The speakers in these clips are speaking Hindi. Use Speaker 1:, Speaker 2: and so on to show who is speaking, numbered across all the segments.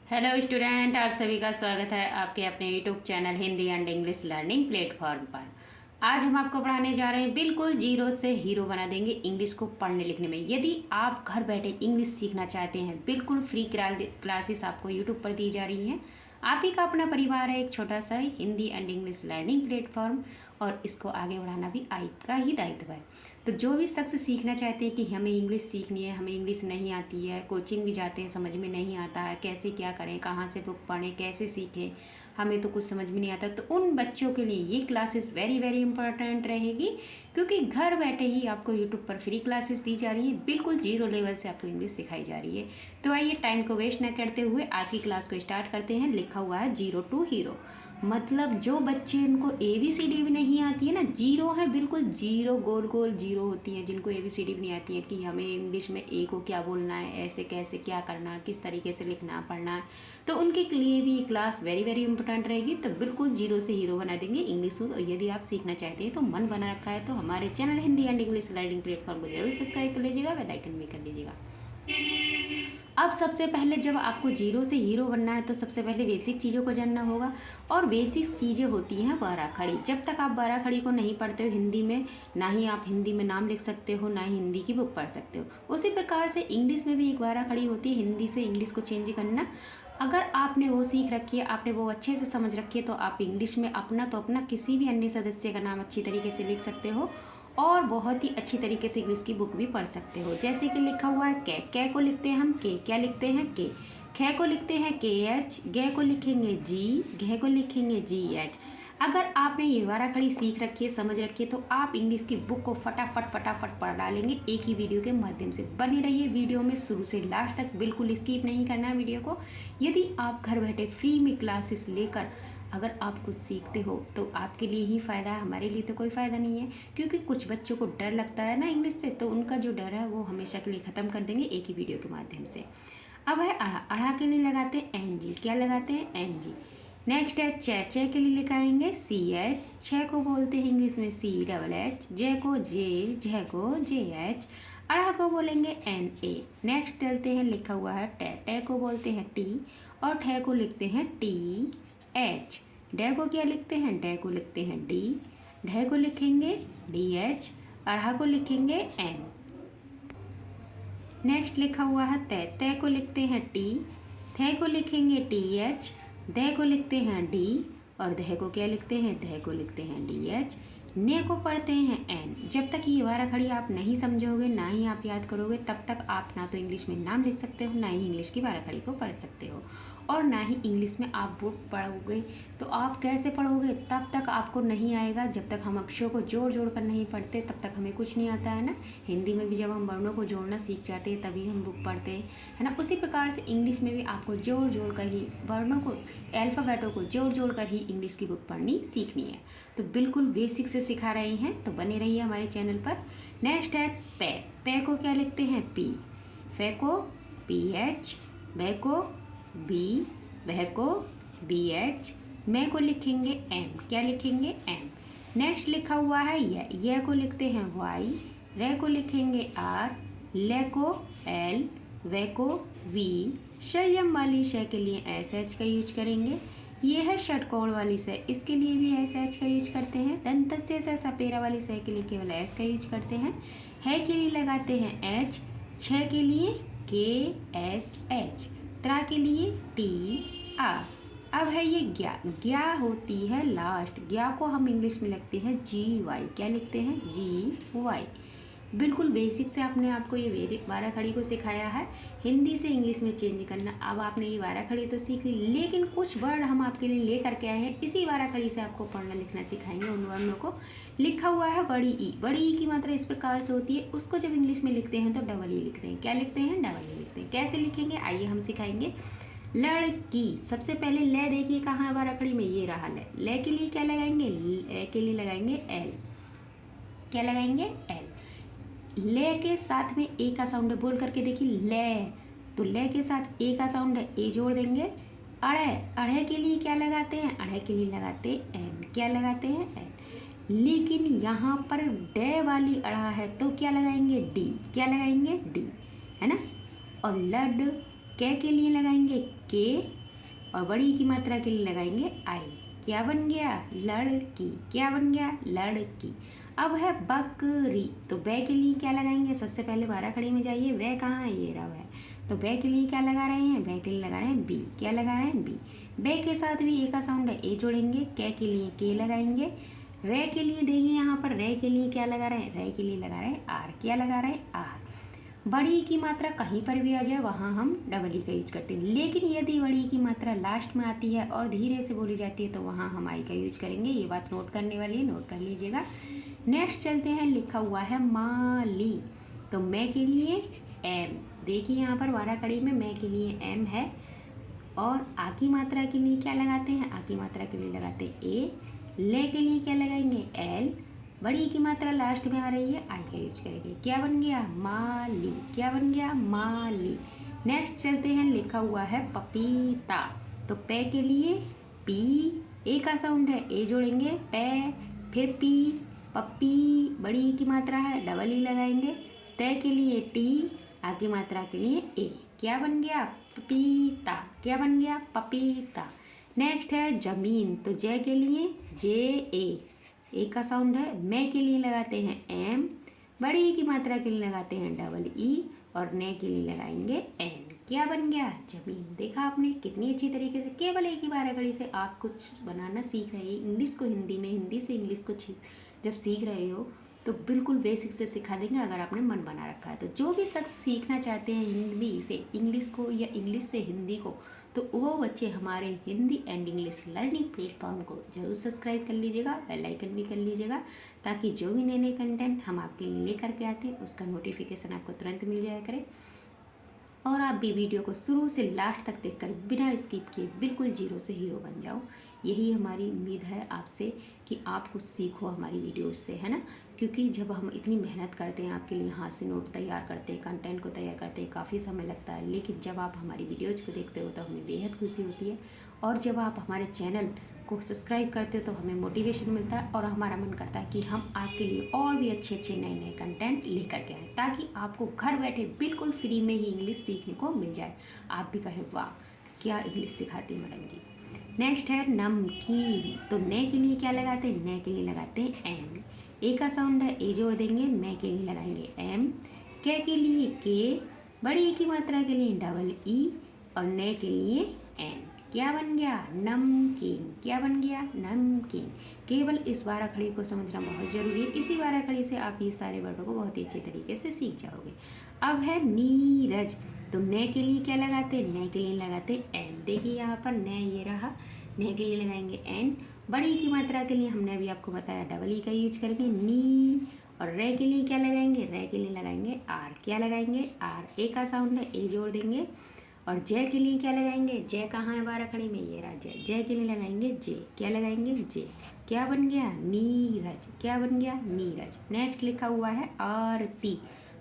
Speaker 1: हेलो स्टूडेंट, आप सभी का स्वागत है आपके अपने YouTube channel Hindi and English learning platform पर। आज हम आपको पढ़ाने जा रहे हैं बिल्कुल जीरो से हीरो बना देंगे इंग्लिश को पढ़ने लिखने में। यदि आप घर बैठे इंग्लिश सीखना चाहते हैं, बिल्कुल फ्री क्लासेस आपको यूट्यूब पर दी जा रही हैं। आप ही का अपना परिवार है एक छोटा सा Hindi and English learning platform, और इसको आगे बढ़ाना भी आपका ही दायित्व है। तो जो भी शख्स सीखना चाहते हैं कि हमें इंग्लिश सीखनी है, हमें इंग्लिश नहीं आती है, कोचिंग भी जाते हैं, समझ में नहीं आता है, कैसे क्या करें, कहाँ से बुक पढ़ें, कैसे सीखें, हमें तो कुछ समझ में नहीं आता, तो उन बच्चों के लिए ये क्लासेस वेरी वेरी इंपॉर्टेंट रहेगी। क्योंकि घर बैठे ही आपको यूट्यूब पर फ्री क्लासेस दी जा रही है, बिल्कुल जीरो लेवल से आपको इंग्लिश सिखाई जा रही है। तो आइए टाइम को वेस्ट न करते हुए आज की क्लास को स्टार्ट करते हैं। लिखा हुआ है जीरो टू हीरो, मतलब जो बच्चे इनको ABCD भी नहीं आती है ना, जीरो है, बिल्कुल जीरो, गोल गोल जीरो होती है। जिनको ABCD भी नहीं आती है कि हमें इंग्लिश में ए को क्या बोलना है, ऐसे कैसे क्या करना है, किस तरीके से लिखना पढ़ना है, तो उनके लिए भी ये क्लास वेरी वेरी इंपॉर्टेंट रहेगी। तो बिल्कुल जीरो से हीरो बना देंगे इंग्लिश को। यदि आप सीखना चाहते हैं तो मन बना रखा है तो हमारे channel Hindi and English learning platform को जरूर सब्सक्राइब कर लीजिएगा, बेल आइकन भी कर दीजिएगा। अब सबसे पहले जब आपको जीरो से हीरो बनना है तो सबसे पहले बेसिक चीज़ों को जानना होगा, और बेसिक चीज़ें होती हैं बारह खड़ी। जब तक आप बारह खड़ी को नहीं पढ़ते हो हिंदी में, ना ही आप हिंदी में नाम लिख सकते हो, ना ही हिंदी की बुक पढ़ सकते हो। उसी प्रकार से इंग्लिश में भी एक बारह खड़ी होती है, हिंदी से इंग्लिश को चेंज करना। अगर आपने वो सीख रखी है, आपने वो अच्छे से समझ रखी है, तो आप इंग्लिश में अपना तो अपना किसी भी अन्य सदस्य का नाम अच्छी तरीके से लिख सकते हो, और बहुत ही अच्छी तरीके से इंग्लिश की बुक भी पढ़ सकते हो। जैसे कि लिखा हुआ है कै को लिखते हैं हम के, क्या लिखते हैं के। खे को लिखते हैं KH, गे को लिखेंगे जी, घे को लिखेंगे GH। अगर आपने ये बारह खड़ी सीख रखी है, समझ रखी है, तो आप इंग्लिश की बुक को फटाफट फटाफट पढ़ डालेंगे एक ही वीडियो के माध्यम से। बने रहिए वीडियो में शुरू से लास्ट तक, बिल्कुल स्किप नहीं करना है वीडियो को। यदि आप घर बैठे फ्री में क्लासेस लेकर अगर आप कुछ सीखते हो तो आपके लिए ही फ़ायदा है, हमारे लिए तो कोई फ़ायदा नहीं है। क्योंकि कुछ बच्चों को डर लगता है ना इंग्लिश से, तो उनका जो डर है वो हमेशा के लिए ख़त्म कर देंगे एक ही वीडियो के माध्यम से। अब है अढ़ा, अढ़ा के लिए लगाते हैं NG, क्या लगाते हैं NG। नेक्स्ट है चे के लिए लिखाएंगे CH, छः को बोलते हैं इंग्लिश में CHH, जे को जे, झे को JH, अढ़ा को बोलेंगे NA। नेक्स्ट चलते हैं, लिखा हुआ है टे को बोलते हैं T, और ठे को लिखते हैं TH। डे को क्या लिखते हैं, डे को लिखते हैं D, ढे को लिखेंगे DH, अढ़ा को लिखेंगे N। नेक्स्ट लिखा हुआ है ते को लिखते हैं T, थे को लिखेंगे TH, दे को लिखते हैं D, और दह को क्या लिखते हैं, दह को लिखते हैं DH। ने को पढ़ते हैं N। जब तक ये बारह खड़ी आप नहीं समझोगे, ना ही आप याद करोगे, तब तक आप ना तो इंग्लिश में नाम लिख सकते हो, ना ही इंग्लिश की बारह खड़ी को पढ़ सकते हो, और ना ही इंग्लिश में आप बुक पढ़ोगे। तो आप कैसे पढ़ोगे, तब तक आपको नहीं आएगा जब तक हम अक्षरों को जोड़ जोड़ कर नहीं पढ़ते, तब तक हमें कुछ नहीं आता है ना। हिंदी में भी जब हम वर्णों को जोड़ना सीख जाते हैं तभी हम बुक पढ़ते हैं, है ना। उसी प्रकार से इंग्लिश में भी आपको जोड़ जोड़ कर ही वर्णों को, अल्फ़ाबेटों को जोड़ जोड़ कर ही इंग्लिश की बुक पढ़नी सीखनी है। तो बिल्कुल बेसिक से सिखा रहे हैं, तो बने रहिए हमारे चैनल पर। नेक्स्ट है पे को क्या लिखते हैं P, फे को PH, बे को B, वह को BH, मैं को लिखेंगे M, क्या लिखेंगे M। नेक्स्ट लिखा हुआ है ये को लिखते हैं Y, रे को लिखेंगे R, ले को L, वे को V, संयम वाली श के लिए SH का यूज करेंगे। ये है षटकोण वाली स, इसके लिए भी SH का यूज करते हैं। दंत से सपेरा वाली स के लिए केवल S का यूज करते हैं। है के लिए लगाते हैं H, छ के लिए KSH, त्रा के लिए TR। अब है ये ज्ञा होती है लास्ट, ज्ञा को हम इंग्लिश में लिखते हैं GY, क्या लिखते हैं GY। बिल्कुल बेसिक से आपने आपको ये बारह खड़ी को सिखाया है, हिंदी से इंग्लिश में चेंज करना। अब आपने ये बारह खड़ी तो सीख ली, लेकिन कुछ वर्ड हम आपके लिए ले करके आए हैं, इसी बारह खड़ी से आपको पढ़ना लिखना सिखाएंगे उन वर्णों को। लिखा हुआ है बड़ी ई की मात्रा इस प्रकार से होती है, उसको जब इंग्लिश में लिखते हैं तो डबल ई लिखते हैं, क्या लिखते हैं, डबल ई लिखते हैं। कैसे लिखेंगे आइए हम सिखाएंगे। लड़की, सबसे पहले ले देखिए कहाँ है बारह खड़ी में, ये रहा ले के लिए क्या लगाएंगे, ले के लिए लगाएंगे L, क्या लगाएंगे L। ले के साथ में ए का साउंड है, बोल करके देखिए ले, तो ले के साथ ए का साउंड है, ए जोड़ देंगे। अढ़े, अढ़े के लिए क्या लगाते हैं, अढ़े के लिए लगाते हैं N, क्या लगाते हैं N। लेकिन यहाँ पर डे वाली अढ़ा है तो क्या लगाएंगे D, क्या लगाएंगे D, है ना। और लड कै के लिए लगाएंगे के और बड़ी की मात्रा के लिए लगाएंगे आई। क्या बन गया? लड़की। क्या बन गया? लड़की। अब है बकरी, तो बै के लिए क्या लगाएंगे? सबसे पहले बारह खड़ी में जाइए, वह कहाँ है? ये रहा है। तो बै के लिए क्या लगा रहे हैं? बै के लिए लगा रहे हैं बी। क्या लगा रहे हैं? बी। बै के साथ भी ए का साउंड है, ए जोड़ेंगे। कै के लिए के लगाएंगे। रे के लिए देखिए यहाँ पर, रे के लिए क्या लगा रहे हैं? रे के लिए लगा रहे हैं आर। क्या लगा रहे हैं? आर। बड़ी की मात्रा कहीं पर भी आ जाए वहाँ हम डबल ई का यूज करते हैं, लेकिन यदि बड़ी की मात्रा लास्ट में आती है और धीरे से बोली जाती है तो वहाँ हम आई का यूज करेंगे। ये बात नोट करने वाली है, नोट कर लीजिएगा। नेक्स्ट चलते हैं, लिखा हुआ है माली, तो मैं के लिए एम। देखिए यहाँ पर 12 कड़ी में मैं के लिए एम है, और आ की मात्रा के लिए क्या लगाते हैं? आ की मात्रा के लिए लगाते हैं ए। ले के लिए क्या लगाएंगे? एल। बड़ी की मात्रा लास्ट में आ रही है, आई का यूज करेंगे। क्या बन गया? माली। क्या बन गया? माली। नेक्स्ट चलते हैं, लिखा हुआ है पपीता, तो पे के लिए पी, ए का साउंड है, ए जोड़ेंगे, पे, फिर पी, पप्पी, बड़ी की मात्रा है, डबल ई लगाएंगे। तय के लिए टी, आ की मात्रा के लिए ए। क्या बन गया? पपीता। क्या बन गया? पपीता। नेक्स्ट है जमीन, तो जय के लिए जे ए का साउंड है, मैं के लिए लगाते हैं एम, बड़ी की मात्रा के लिए लगाते हैं डबल ई, और ने के लिए लगाएंगे एन। क्या बन गया? जमीन। देखा आपने कितनी अच्छी तरीके से केवल एक ही बारह घड़ी से आप कुछ बनाना सीख रहे हैं। इंग्लिश को हिंदी में, हिंदी से इंग्लिश को जब सीख रहे हो तो बिल्कुल बेसिक से सिखा देंगे अगर आपने मन बना रखा है। तो जो भी शख्स सीखना चाहते हैं हिंदी से इंग्लिश को या इंग्लिश से हिंदी को, तो वो बच्चे हमारे Hindi and English learning platform को जरूर सब्सक्राइब कर लीजिएगा, बेल आइकन भी कर लीजिएगा, ताकि जो भी नए नए कंटेंट हम आपके लिए लेकर के आते हैं उसका नोटिफिकेशन आपको तुरंत मिल जाया करे, और आप भी वीडियो को शुरू से लास्ट तक देखकर बिना स्किप किए बिल्कुल जीरो से हीरो बन जाओ। यही हमारी उम्मीद है आपसे कि आप कुछ सीखो हमारी वीडियो से, है ना। क्योंकि जब हम इतनी मेहनत करते हैं आपके लिए, हाथ से नोट तैयार करते हैं, कंटेंट को तैयार करते हैं, काफ़ी समय लगता है, लेकिन जब आप हमारी वीडियोज़ को देखते हो तो हमें बेहद खुशी होती है। और जब आप हमारे चैनल को सब्सक्राइब करते हो तो हमें मोटिवेशन मिलता है, और हमारा मन करता है कि हम आपके लिए और भी अच्छे अच्छे नए नए कंटेंट लेकर के आएँ, ताकि आपको घर बैठे बिल्कुल फ्री में ही इंग्लिश सीखने को मिल जाए। आप भी कहें वाह क्या इंग्लिश सिखाती है मैडम जी। नेक्स्ट है नमकीन, तो ने के लिए क्या लगाते हैं? ने के लिए लगाते हैं एम। ए का साउंड है, ए जोड़ देंगे, मैं के लिए लगाएंगे एम। के लिए के, बड़ी की मात्रा के लिए डबल ई, और ने के लिए एन। क्या बन गया? नमकीन। क्या बन गया? नमकीन। केवल इस 12 खड़ी को समझना बहुत ज़रूरी है, इसी 12 खड़ी से आप ये सारे वर्डों को बहुत ही अच्छे तरीके से सीख जाओगे। अब है नीरज, तो ने के लिए क्या लगाते हैं? ने के लिए लगाते हैं एन। देखिए यहाँ पर ने ये रहा, ने के लिए लगाएंगे एन। बड़ी की मात्रा के लिए हमने अभी आपको बताया डबल ई का यूज करेंगे नी, और रे के लिए क्या लगाएंगे? रे के लिए लगाएंगे आर। क्या लगाएंगे? आर। ए का साउंड है, ए जोड़ देंगे, और जय के लिए क्या लगाएंगे? जय कहाँ है 12 खड़ी में? ये रहा जय। जय के लिए लगाएंगे जे। क्या लगाएंगे? जे। क्या बन गया? नीरज। क्या बन गया? नीरज। नेक्स्ट लिखा हुआ है आरती,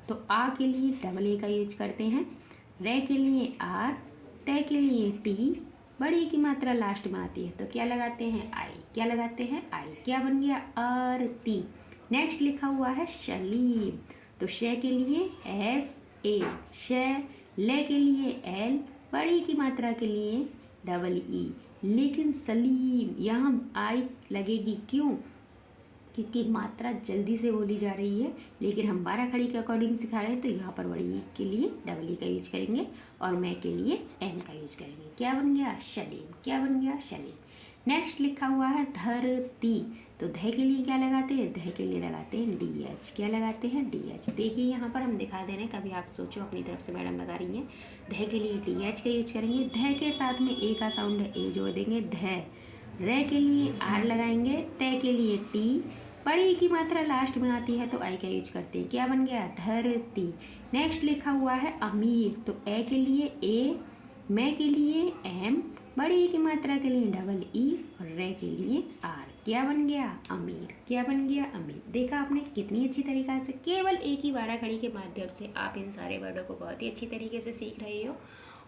Speaker 1: तो आ के लिए डबल ए का यूज करते हैं, रे के लिए आर, तय के लिए टी, बड़ी की मात्रा लास्ट में आती है तो क्या लगाते हैं? आई। क्या लगाते हैं? आई। क्या बन गया? आरती। नेक्स्ट लिखा हुआ है शलीम, तो श के लिए एस ए, श। ले के लिए एल, बड़ी की मात्रा के लिए डबल ई, लेकिन सलीम यहाँ आई लगेगी, क्यों? क्योंकि मात्रा जल्दी से बोली जा रही है, लेकिन हम 12 खड़ी के अकॉर्डिंग सिखा रहे हैं, तो यहाँ पर बड़ी के लिए डबल ई का यूज करेंगे, और मैं के लिए एम का यूज करेंगे। क्या बन गया? शलीम। क्या बन गया? शलीम। नेक्स्ट लिखा हुआ है धरती, तो ध के लिए क्या लगाते हैं? ध के लिए लगाते हैं डी एच। क्या लगाते हैं? D H. देखिए यहाँ पर हम दिखा दे रहे हैं, कभी आप सोचो अपनी तरफ से मैडम लगा रही हैं। ध के लिए डी एच का यूज करेंगे, ध के साथ में ए का साउंड है, ए जोड़ देंगे, ध। रे के लिए आर लगाएंगे, तय के लिए टी, बड़ी की मात्रा लास्ट में आती है तो आई का यूज करते हैं। क्या बन गया? धरती। नेक्स्ट लिखा हुआ है अमीर, तो ए के लिए ए, मैं के लिए एम, बड़ी की मात्रा के लिए डबल ई, और रे के लिए आर। क्या बन गया? अमीर। क्या बन गया? अमीर। देखा आपने कितनी अच्छी तरीक़ा से केवल एक ही 12 खड़ी के माध्यम से आप इन सारे वर्डों को बहुत ही अच्छी तरीके से सीख रहे हो,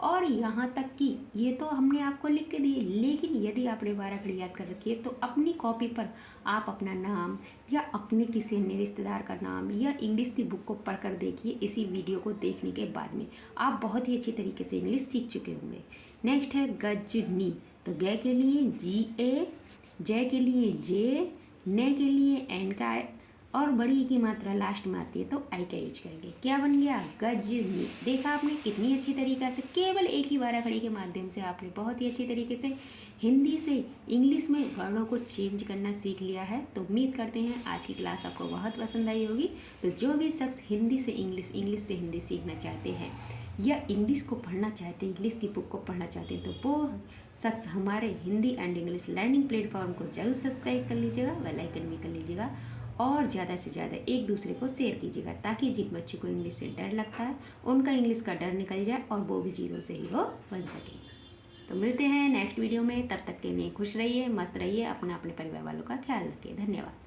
Speaker 1: और यहाँ तक कि ये तो हमने आपको लिख के दिए, लेकिन यदि आपने 12 खड़ी याद कर रखी है तो अपनी कॉपी पर आप अपना नाम या अपने किसी अन्य रिश्तेदार का नाम या इंग्लिश की बुक को पढ़कर देखिए। इसी वीडियो को देखने के बाद में आप बहुत ही अच्छी तरीके से इंग्लिश सीख चुके होंगे। नेक्स्ट है गजनी। तो ग के लिए GA, जय के लिए जे, न के लिए एन का और बड़ी की मात्रा लास्ट में आती है तो आई का यूज करेंगे। क्या बन गया? गजनी। देखा आपने कितनी अच्छी तरीक़ा से केवल एक ही 12 खड़ी के माध्यम से आपने बहुत ही अच्छी तरीके से हिंदी से इंग्लिश में वर्णों को चेंज करना सीख लिया है। तो उम्मीद करते हैं आज की क्लास आपको बहुत पसंद आई होगी। तो जो भी शख्स हिंदी से इंग्लिश, इंग्लिश से हिंदी सीखना चाहते हैं या इंग्लिश को पढ़ना चाहते हैं, इंग्लिश की बुक को पढ़ना चाहते हैं, तो वो शख्स हमारे Hindi and English learning platform को जरूर सब्सक्राइब कर लीजिएगा, बेल आइकन भी कर लीजिएगा और ज़्यादा से ज़्यादा एक दूसरे को शेयर कीजिएगा, ताकि जिन बच्चे को इंग्लिश से डर लगता है उनका इंग्लिश का डर निकल जाए और वो भी जीरो से हीरो बन सके। तो मिलते हैं नेक्स्ट वीडियो में, तब तक के लिए खुश रहिए, मस्त रहिए, अपने परिवार वालों का ख्याल रखिए। धन्यवाद।